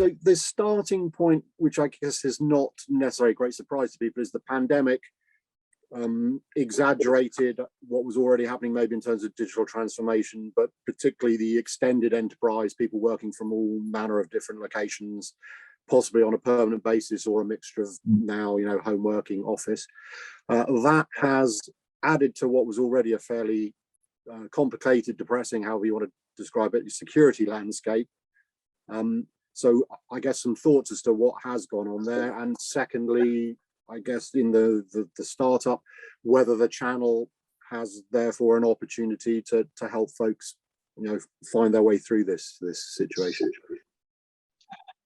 So the starting point, which I guess is not necessarily a great surprise to people, is the pandemic exaggerated what was already happening maybe in terms of digital transformation, but particularly the extended enterprise, people working from all manner of different locations, possibly on a permanent basis or a mixture of now, home working, office. That has added to what was already a fairly complicated, depressing, however you want to describe it, security landscape. So I guess some thoughts as to what has gone on there. And secondly, I guess in the startup, whether the channel has therefore an opportunity to help folks, find their way through this situation.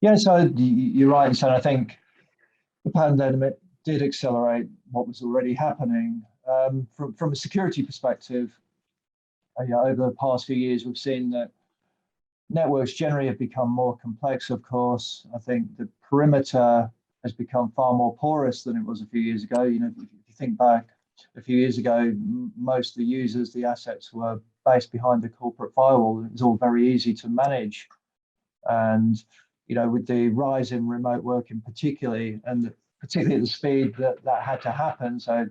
Yeah, so you're right. So I think the pandemic did accelerate what was already happening. From a security perspective, over the past few years, we've seen that networks generally have become more complex, of course. I think the perimeter has become far more porous than it was a few years ago. If you think back a few years ago, most of the users, the assets were based behind the corporate firewall. It was all very easy to manage. And, with the rise in remote working particularly, and particularly at the speed that had to happen. So,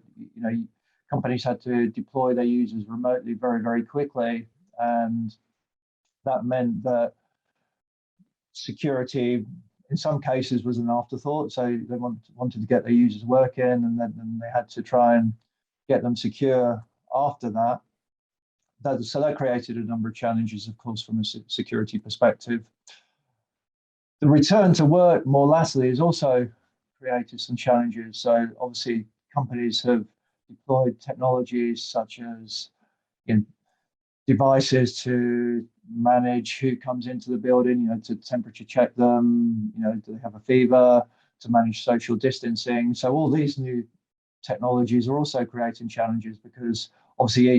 companies had to deploy their users remotely very, very quickly. And that meant that security, in some cases, was an afterthought. So they wanted to get their users working, and then they had to try and get them secure after that. So that created a number of challenges, of course, from a security perspective. The return to work more latterly has also created some challenges. So obviously, companies have deployed technologies such as devices to manage who comes into the building, to temperature check them, do they have a fever, to manage social distancing. So all these new technologies are also creating challenges because obviously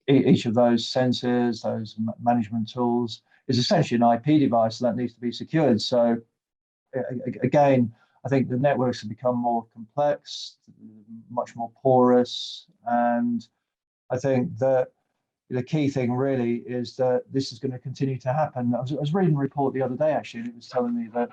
each of those sensors, those management tools, is essentially an IP device that needs to be secured. So again, I think the networks have become more complex, much more porous, and I think that the key thing really is that this is going to continue to happen. I was reading a report the other day, actually, and it was telling me that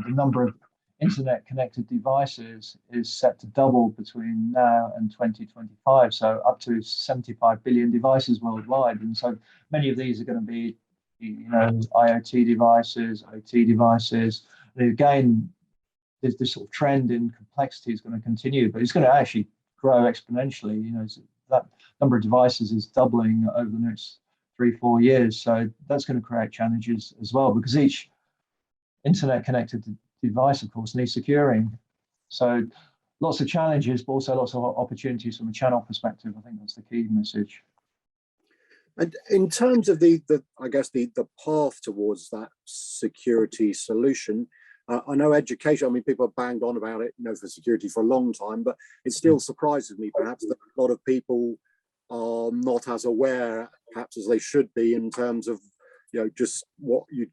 the number of internet connected devices is set to double between now and 2025. So up to 75 billion devices worldwide. And so many of these are going to be, IoT devices, OT devices. And again, this sort of trend in complexity is going to continue, but it's going to actually grow exponentially. So that number of devices is doubling over the next 3-4 years. So that's going to create challenges as well, because each internet connected device, of course, needs securing. So lots of challenges, but also lots of opportunities from a channel perspective. I think that's the key message. And in terms of the path towards that security solution, I know education, people have banged on about it, for security for a long time, but it still surprises me perhaps that a lot of people are not as aware perhaps as they should be in terms of, just what you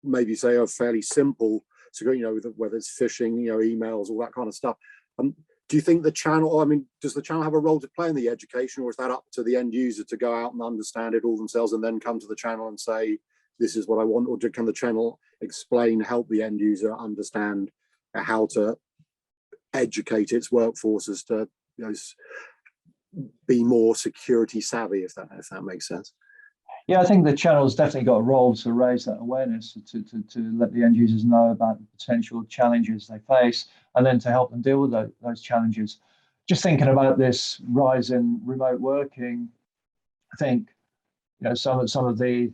maybe say are fairly simple security, whether it's phishing, emails, all that kind of stuff. Do you think the channel, does the channel have a role to play in the education, or is that up to the end user to go out and understand it all themselves and then come to the channel and say, this is what I want? Or can the channel help the end user understand how to educate its workforces to be more security savvy, if that makes sense? Yeah, I think the channel's definitely got a role to raise that awareness, to let the end users know about the potential challenges they face, and then to help them deal with those challenges. Just thinking about this rise in remote working, I think some of the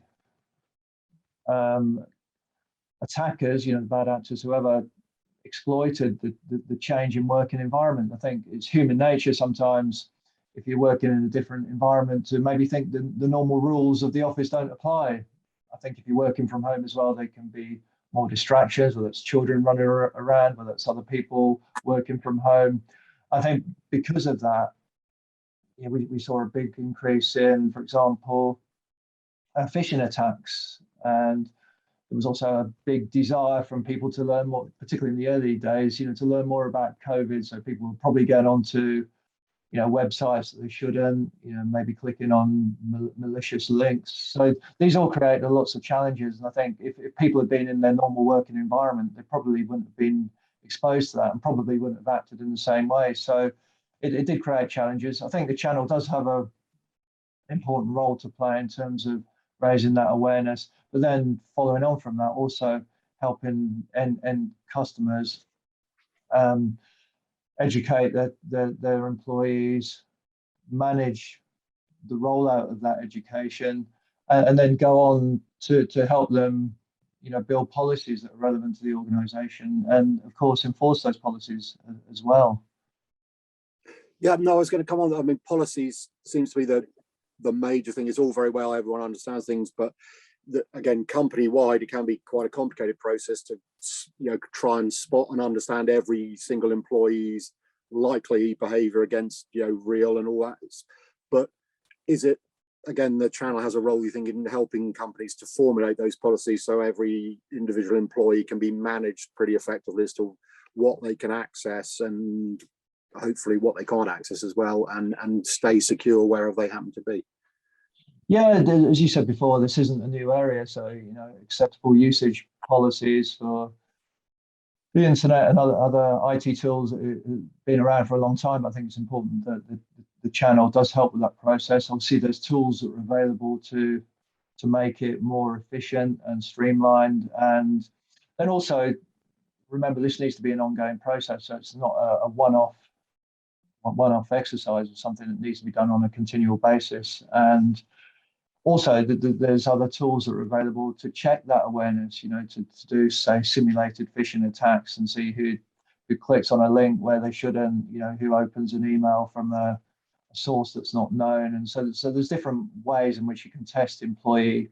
attackers, the bad actors, whoever exploited the change in working environment. I think it's human nature sometimes, if you're working in a different environment, to maybe think the normal rules of the office don't apply. I think if you're working from home as well, there can be more distractions, whether it's children running around, whether it's other people working from home. I think because of that, we saw a big increase in, for example, phishing attacks. And there was also a big desire from people to learn more, particularly in the early days, to learn more about COVID. So people were probably going on to websites that they shouldn't, maybe clicking on malicious links. So these all create lots of challenges. And I think if people had been in their normal working environment, they probably wouldn't have been exposed to that and probably wouldn't have acted in the same way. So it did create challenges. I think the channel does have an important role to play in terms of raising that awareness, but then following on from that, also helping end customers educate their employees, manage the rollout of that education, and then go on to help them, build policies that are relevant to the organization, and of course enforce those policies as well. Yeah, no, I was going to come on. I mean, policies seems to be the major thing. It's all very well, everyone understands things, but again, company-wide, it can be quite a complicated process to try and spot and understand every single employee's likely behavior against real and all that. But is it, again, the channel has a role, you think, in helping companies to formulate those policies so every individual employee can be managed pretty effectively as to what they can access and hopefully what they can't access as well, and stay secure wherever they happen to be? Yeah, as you said before, this isn't a new area. So, acceptable usage policies for the internet and other IT tools have been around for a long time. I think it's important that the channel does help with that process. Obviously, there's tools that are available to make it more efficient and streamlined. And then also, remember, this needs to be an ongoing process. So it's not a one-off exercise or something that needs to be done on a continual basis. And also, there's other tools that are available to check that awareness, to do, say, simulated phishing attacks and see who clicks on a link where they shouldn't, who opens an email from a source that's not known. And so there's different ways in which you can test employee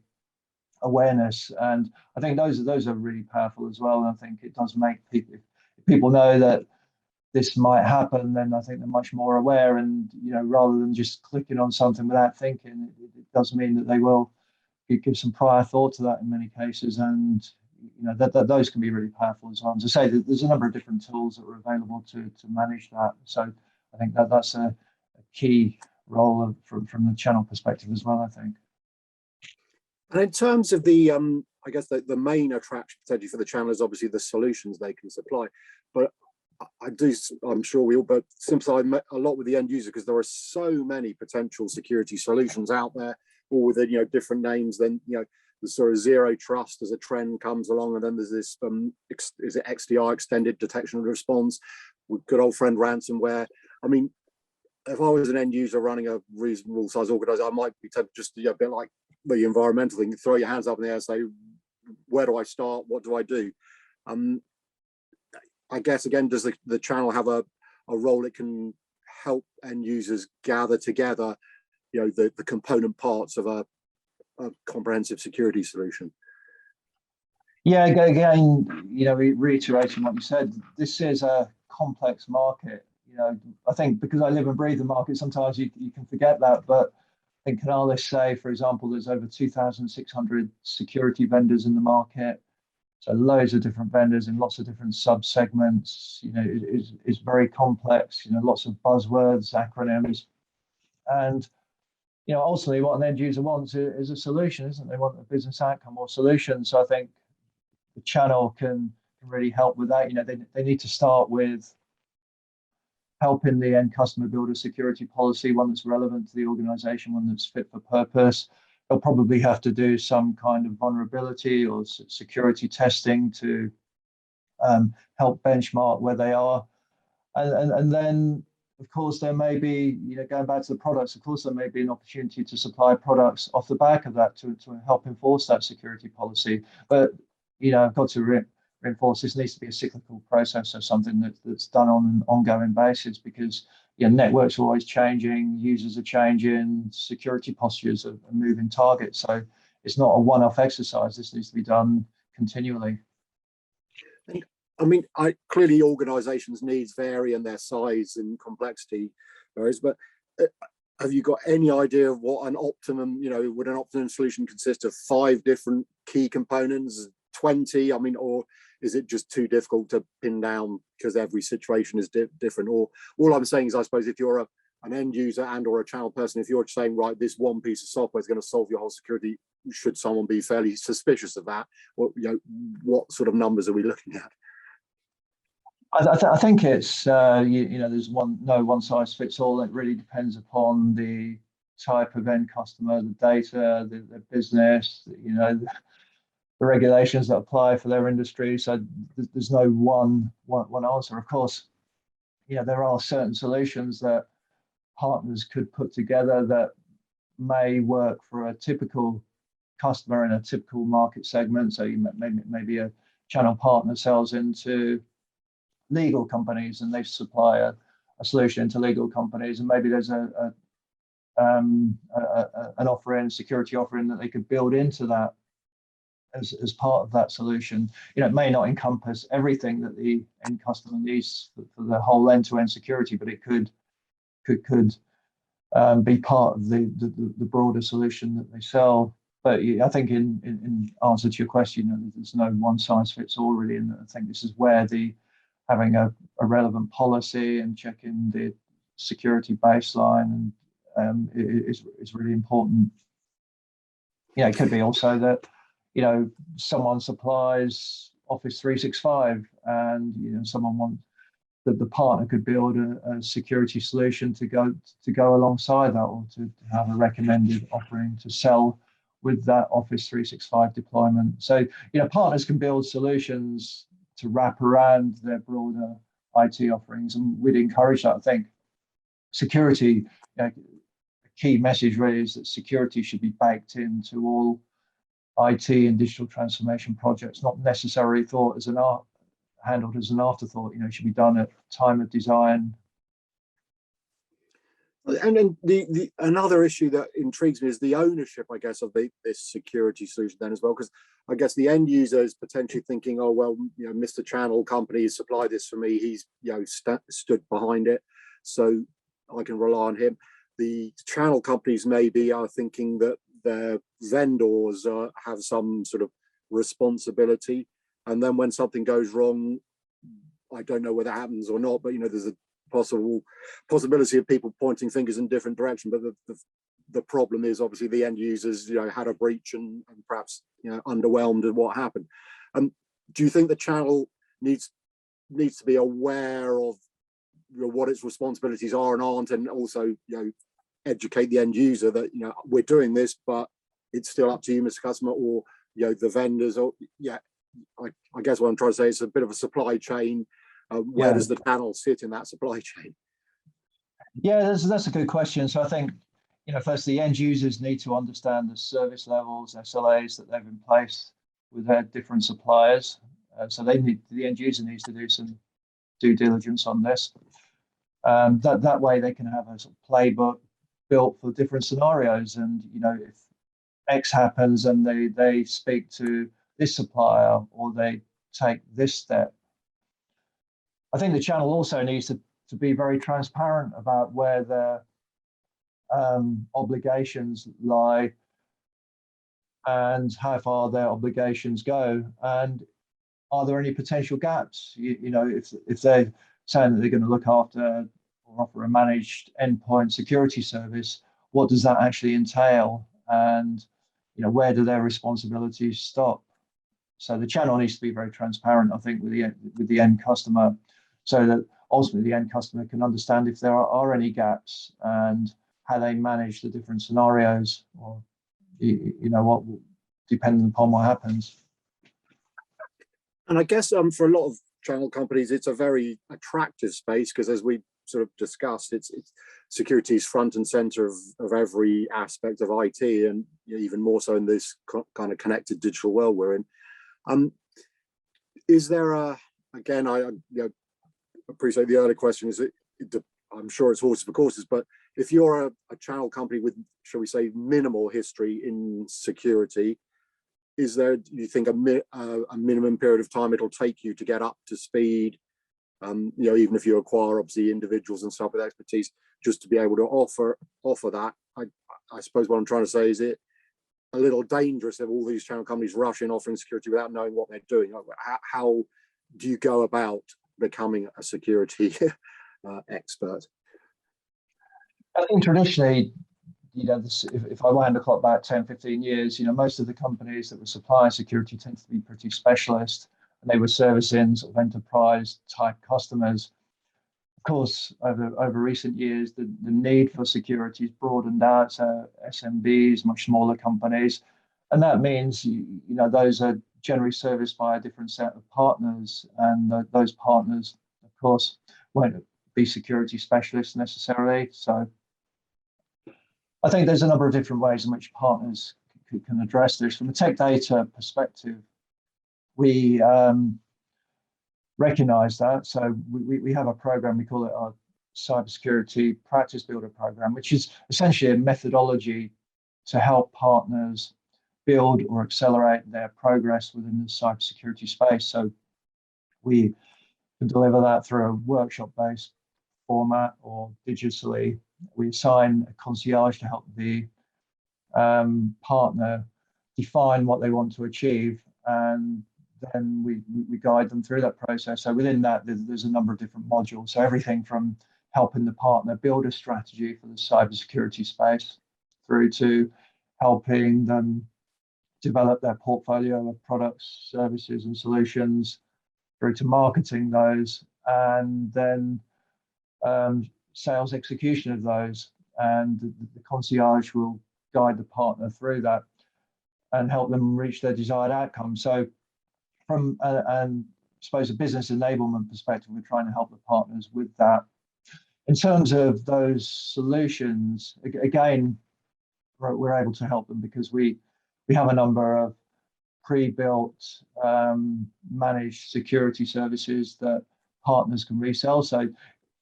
awareness. And I think those are really powerful as well. And I think it does make people know that this might happen, then I think they're much more aware, and rather than just clicking on something without thinking, it does mean that they will give some prior thought to that in many cases, and that those can be really powerful as well. As I say, there's a number of different tools that are available to manage that. So I think that's a key role from the channel perspective as well, I think. And in terms of the I guess the main attraction potentially for the channel is obviously the solutions they can supply, but I'm sure we all but sympathize a lot with the end user, because there are so many potential security solutions out there, all with different names. Then the sort of zero trust as a trend comes along, and then there's this is it XDR, extended detection and response, with good old friend ransomware. I mean, if I was an end user running a reasonable size organization, I might be tempted just a bit like the environmental thing, throw your hands up in the air and say, where do I start? What do I do? I guess, again, does the channel have a role it can help end users gather together, the component parts of a comprehensive security solution? Yeah, again, reiterating what you said, this is a complex market. I think because I live and breathe the market, sometimes you can forget that. But I think Ellis say, for example, there's over 2,600 security vendors in the market. So loads of different vendors in lots of different sub-segments. It's very complex. Lots of buzzwords, acronyms, and ultimately, what an end user wants is a solution, isn't it? They want a business outcome or solution. So I think the channel can really help with that. They need to start with helping the end customer build a security policy, one that's relevant to the organization, one that's fit for purpose. They'll probably have to do some kind of vulnerability or security testing to help benchmark where they are. And then, of course, there may be, going back to the products, of course, there may be an opportunity to supply products off the back of that to help enforce that security policy. But, I've got to reinforce this needs to be a cyclical process, or something that's done on an ongoing basis, because networks are always changing, users are changing, security postures are moving targets. So it's not a one-off exercise. This needs to be done continually. And I mean, clearly organizations' needs vary and their size and complexity varies, but have you got any idea of what an optimum, would an optimum solution consist of 5 different key components, 20? I mean, or is it just too difficult to pin down because every situation is different? Or all I'm saying is, I suppose, if you're an end user and or a channel person, if you're saying, right, this one piece of software is going to solve your whole security, should someone be fairly suspicious of that? Or, what sort of numbers are we looking at? I think it's there's no one size fits all. It really depends upon the type of end customer, the data, the business, the regulations that apply for their industry. So there's no one answer. Of course, there are certain solutions that partners could put together that may work for a typical customer in a typical market segment. So maybe a channel partner sells into legal companies and they supply a solution to legal companies, and maybe there's an offering, security offering that they could build into that as part of that solution. It may not encompass everything that the end customer needs for the whole end-to-end security, but it could be part of the broader solution that they sell. But I think in answer to your question, there's no one size fits all really, and I think this is where having a relevant policy and checking the security baseline is really important. It could be also that someone supplies Office 365 and someone wants that the partner could build a security solution to go alongside that, or to have a recommended offering to sell with that Office 365 deployment. So partners can build solutions to wrap around their broader IT offerings, and we'd encourage that. I think security, a key message really is that security should be baked into all IT and digital transformation projects, not necessarily handled as an afterthought. It should be done at time of design. And then the another issue that intrigues me is the ownership, I guess, of this security solution then as well, because I guess the end user is potentially thinking, oh well, Mr. Channel Company has supplied this for me. He's stood behind it, so I can rely on him. The channel companies maybe are thinking that their vendors have some sort of responsibility, and then when something goes wrong, I don't know whether that happens or not, but there's a possibility of people pointing fingers in different directions. But the problem is obviously the end users had a breach and perhaps underwhelmed at what happened. Do you think the channel needs to be aware of what its responsibilities are and aren't, and also educate the end user that we're doing this, but it's still up to you, Mr. Customer, or the vendors, or I guess what I'm trying to say is a bit of a supply chain. Where does the channel sit in that supply chain? Yeah, that's a good question. So I think, first the end users need to understand the service levels, SLAs that they've in place with their different suppliers. So the end user needs to do some due diligence on this. That way they can have a sort of playbook built for different scenarios. And, if X happens and they speak to this supplier or they take this step, I think the channel also needs to be very transparent about where their obligations lie and how far their obligations go, and are there any potential gaps? If they're saying that they're going to look after or offer a managed endpoint security service, what does that actually entail, and where do their responsibilities stop? So the channel needs to be very transparent, I think, with the end customer, so that ultimately the end customer can understand if there are any gaps and how they manage the different scenarios, or what, depending upon what happens. And I guess for a lot of channel companies, it's a very attractive space, because as we sort of discussed, it's security is front and center of every aspect of IT, and even more so in this kind of connected digital world we're in. Is there again, I appreciate the earlier question, I'm sure it's horses for courses, but if you're a channel company with, shall we say, minimal history in security, is there, do you think, a minimum period of time it'll take you to get up to speed? Even if you acquire obviously individuals and stuff with expertise, just to be able to offer that. I suppose what I'm trying to say is, it a little dangerous if all these channel companies rush in offering security without knowing what they're doing. How do you go about becoming a security expert? I think traditionally, if I wind the clock back 10, 15 years, most of the companies that were supplying security tend to be pretty specialist, and they were servicing sort of enterprise type customers. Of course, over recent years, the need for security has broadened out. So SMBs, much smaller companies, and that means those are generally serviced by a different set of partners, and those partners, of course, won't be security specialists necessarily. So I think there's a number of different ways in which partners can address this. From a tech data perspective, we recognize that. So we have a program, we call it our cybersecurity practice builder program, which is essentially a methodology to help partners build or accelerate their progress within the cybersecurity space. So we can deliver that through a workshop-based format or digitally. We assign a concierge to help the partner define what they want to achieve, and then we guide them through that process. So within that, there's a number of different modules. So everything from helping the partner build a strategy for the cybersecurity space through to helping them develop their portfolio of products, services, and solutions, through to marketing those, and then sales execution of those. And the concierge will guide the partner through that and help them reach their desired outcome. So from I suppose a business enablement perspective, we're trying to help the partners with that. In terms of those solutions, again, we're able to help them because we have a number of pre-built managed security services that partners can resell. So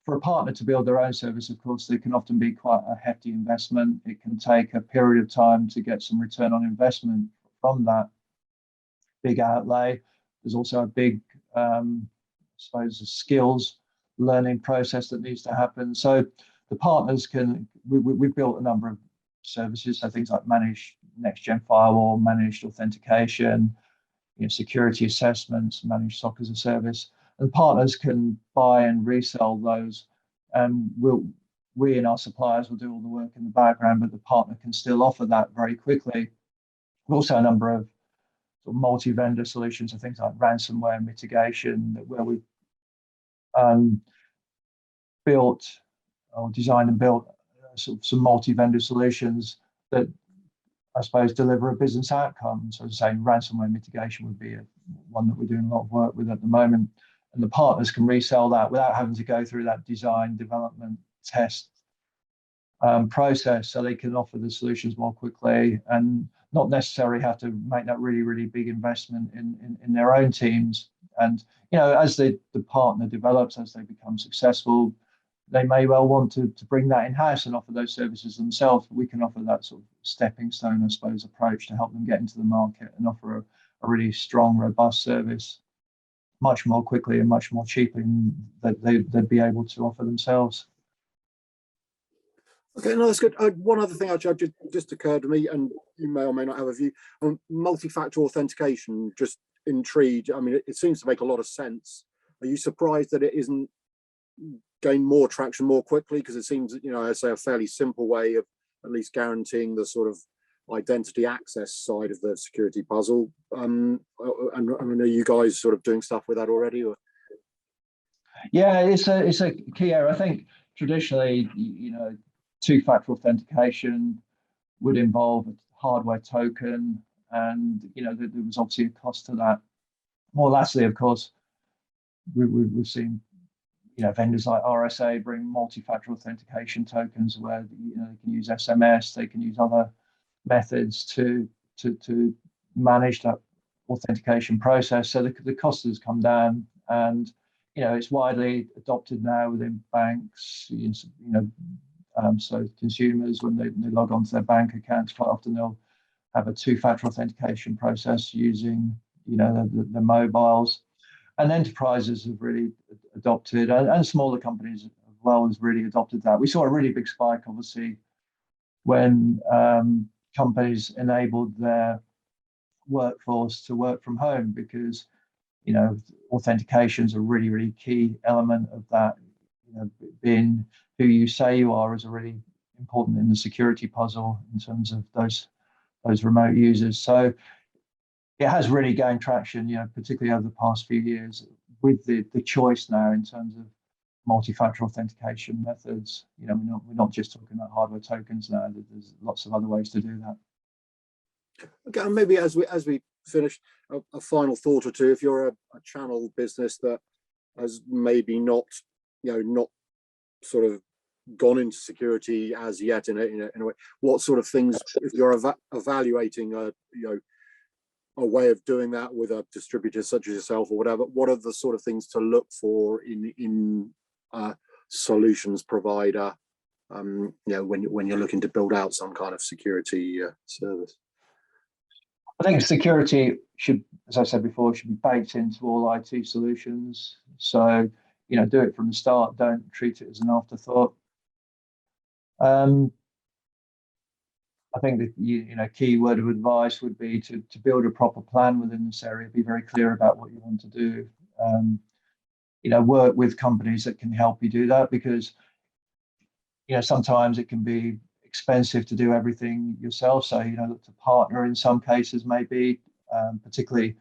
for a partner to build their own service, of course, they can often be quite a hefty investment. It can take a period of time to get some return on investment from that big outlay. There's also a big, I suppose, skills learning process that needs to happen. So the partners we've built a number of services, so things like managed next-gen firewall, managed authentication, security assessments, managed SOC as a service. And partners can buy and resell those, and we and our suppliers will do all the work in the background, but the partner can still offer that very quickly. Also a number of multi-vendor solutions and things like ransomware mitigation, where we've built or designed and built some multi-vendor solutions that I suppose deliver a business outcome. So saying ransomware mitigation would be one that we're doing a lot of work with at the moment, and the partners can resell that without having to go through that design, development, test process, so they can offer the solutions more quickly and not necessarily have to make that really, really big investment in their own teams. And as the partner develops, as they become successful, they may well want to bring that in-house and offer those services themselves. We can offer that sort of stepping stone, I suppose, approach to help them get into the market and offer a really strong, robust service much more quickly and much more cheaply than they'd be able to offer themselves. Okay, no, that's good. One other thing actually just occurred to me, and you may or may not have a view on multi-factor authentication. Just intrigued. I mean, it seems to make a lot of sense. Are you surprised that it isn't gain more traction more quickly? Because it seems, I say, a fairly simple way of at least guaranteeing the sort of identity access side of the security puzzle. And I know you guys sort of doing stuff with that already, or? Yeah, it's a key area. I think traditionally, two-factor authentication would involve a hardware token, and there was obviously a cost to that. More lastly, of course, we've seen vendors like RSA bring multi-factor authentication tokens where they can use SMS, they can use other methods to manage that authentication process. So the cost has come down, and it's widely adopted now within banks. So consumers, when they log onto their bank accounts, quite often they'll have a two-factor authentication process using the mobiles. And enterprises have really adopted, and smaller companies as well has really adopted that. We saw a really big spike, obviously, when companies enabled their workforce to work from home, because authentication is a really, really key element of that. Being who you say you are is a really important in the security puzzle in terms of those remote users. So it has really gained traction, particularly over the past few years, with the choice now in terms of multi-factor authentication methods. We're not just talking about hardware tokens now. There's lots of other ways to do that. Okay, and maybe as we finish, a final thought or two. If you're a channel business that has maybe not sort of gone into security as yet in a way, what sort of things, if you're evaluating a way of doing that with a distributor such as yourself or whatever, what are the sort of things to look for in solutions provider, when you're looking to build out some kind of security service? I think security should, as I said before, should be baked into all IT solutions. So, do it from the start. Don't treat it as an afterthought. I think the key word of advice would be to build a proper plan within this area. Be very clear about what you want to do. Work with companies that can help you do that, because sometimes it can be expensive to do everything yourself. So look to partner in some cases, maybe, particularly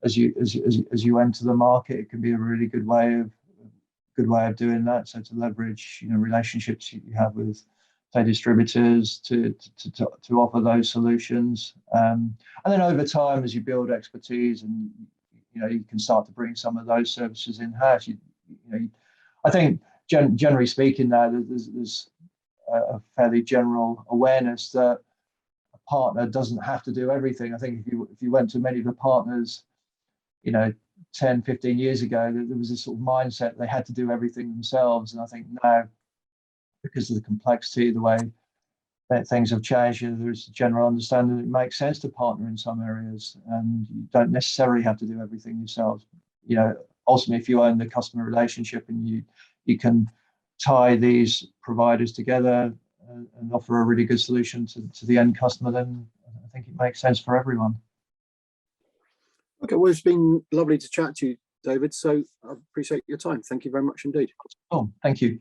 as you enter the market. It can be a really good way of doing that. So to leverage relationships you have with, say, distributors to offer those solutions, and then over time, as you build expertise and you can start to bring some of those services in house. I think generally speaking now, there's a fairly general awareness that a partner doesn't have to do everything. I think if you went to many of the partners 10, 15 years ago, there was this sort of mindset they had to do everything themselves. And I think now, because of the complexity, the way that things have changed, there's a general understanding that it makes sense to partner in some areas, and you don't necessarily have to do everything yourselves. Ultimately, if you own the customer relationship and you can tie these providers together and offer a really good solution to the end customer, then I think it makes sense for everyone. Okay, well, it's been lovely to chat to you, David. So I appreciate your time. Thank you very much indeed. Oh, thank you.